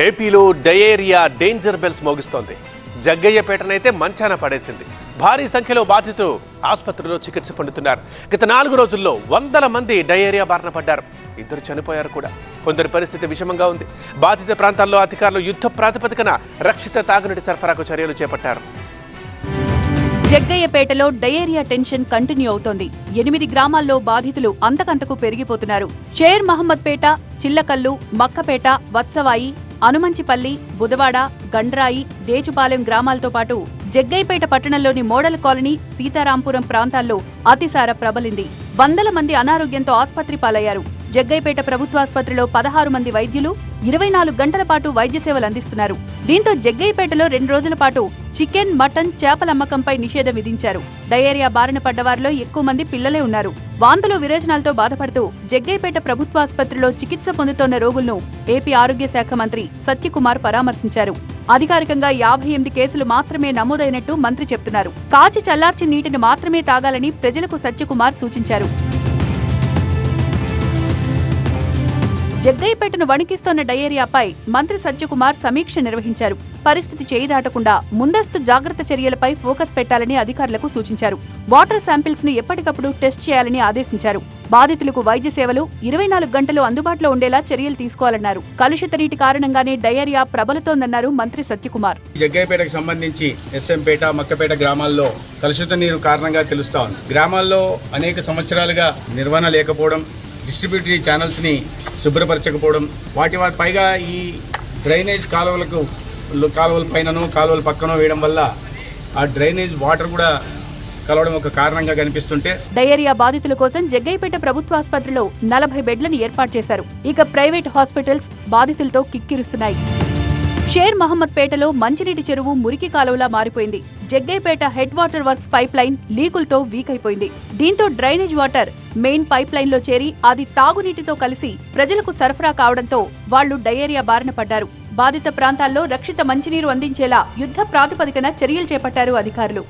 ఏపీలో diarrhoea danger bells మోగిస్తోంది. జగ్గయ్యపేటనైతే మంచాన పడేసింది. భారీ సంఖ్యలో బాధితులు ఆసుపత్రిలో చికిత్స పొందుతున్నారు. గత 4 రోజుల్లో వందల మంది డయేరియా బారిన పడ్డారు. 2 చనిపోయారు కూడా. కొందరి పరిస్థితి విషమంగా ఉంది. బాధిత ప్రాంతాల్లో అధికారులు యుద్ధ ప్రాతిపదికన రక్షిత తాగునీటి సరఫరాకు చర్యలు చేపట్టారు. జగ్గయ్యపేటలో డయేరియా టెన్షన్ కంటిన్యూ అవుతోంది. 8 గ్రామాల్లో బాధితులు అంతకంతకు పెరిగిపోతున్నారు. షేర్ మహమ్మద్పేట, చిల్లకల్లు, మక్కపేట, వత్సవాయి, అనుమంచిపల్లి, బుధవాడ, గండ్రాయి, దేచుపాలెం గ్రామాలతో పాటు జగ్గయ్యపేట పట్టణంలోని మోడల్ కాలనీ, సీతారాంపురం ప్రాంతాల్లో అతిసార ప్రబలింది. వందల మంది అనారోగ్యంతో ఆసుపత్రి పాలయ్యారు. జగ్గయ్యపేట ప్రభుత్వాసుపత్రిలో 16 మంది వైద్యులు 24 గంటల పాటు వైద్య సేవలు అందిస్తున్నారు. దీంతో జగ్గయ్యపేటలో 2 రోజుల పాటు చికెన్, మటన్, చేపల అమ్మకంపై నిషేధం విధించారు. డయేరియా బారిన పడ్డవారిలో ఎక్కువ మంది పిల్లలే ఉన్నారు. వాంతులు, విరేచనాలతో బాధపడుతూ జగ్గయ్యపేట ప్రభుత్వాసుపత్రిలో చికిత్స పొందుతోన్న రోగులను ఏపీ ఆరోగ్య శాఖ మంత్రి సత్యకుమార్ పరామర్శించారు. అధికారికంగా 58 కేసులు మాత్రమే నమోదైనట్టు మంత్రి చెప్తున్నారు. కాచి చల్లార్చిన నీటిని మాత్రమే తాగాలని ప్రజలకు సత్యకుమార్ సూచించారు. జగ్గయ్యపేటను వణికిస్తోన్న డయేరియాపై మంత్రి సత్యకుమార్ సమీక్ష నిర్వహించారు. పరిస్థితి చేయి దాటకుండా ముందస్తు జాగ్రత్త చర్యలపై ఫోకస్ పెట్టాలని అధికారులకు సూచించారు. వాటర్ శాంపిల్స్ ను ఎప్పటికప్పుడు టెస్ట్ చేయాలని ఆదేశించారు. బాధితులకు వైద్య సేవలు 24 గంటలు అందుబాటులో ఉండేలా చర్యలు తీసుకోవాలన్నారు. కలుషిత నీటి కారణంగానే డయేరియా ప్రబలుతోందన్నారు మంత్రి సత్యకుమార్. జగ్గయ్యపేటకు సంబంధించి ఎస్ఎంపేట, మక్కపేట గ్రామాల్లో కలుషిత నీరు కారణంగా తెలుస్తా ఉంది. గ్రామాల్లో అనేక సంవత్సరాలుగా నిర్వహణ లేకపోవడం, డిస్ట్రిబ్యూటరీ ఛానల్స్ని శుభ్రపరచకపోవడం, వాటి పైగా ఈ డ్రైనేజ్ కాలువల పైననో కాలువల పక్కనో వేయడం వల్ల ఆ డ్రైనేజ్ వాటర్ కూడా కలవడం ఒక కారణంగా కనిపిస్తుంటే డయేరియా బాధితుల కోసం జగ్గయ్యపేట ప్రభుత్వాసుపత్రిలో 40 బెడ్లను ఏర్పాటు చేశారు. ఇక ప్రైవేట్ హాస్పిటల్స్ బాధితులతో కిక్కిరుస్తున్నాయి. షేర్ మహమ్మద్పేటలో మంచినీటి చెరువు మురికి కాలువలా మారిపోయింది. Jaggayyapeta head water works pipeline లీకులతో వీక్ అయిపోయింది. దీంతో drainage water main pipeline లో చేరి అది తాగునీటితో కలిసి ప్రజలకు సరఫరా కావడంతో వాళ్లు డయేరియా బారిన పడ్డారు. బాధిత ప్రాంతాల్లో రక్షిత మంచినీరు అందించేలా యుద్ధ ప్రాతిపదికన చర్యలు చేపట్టారు అధికారులు.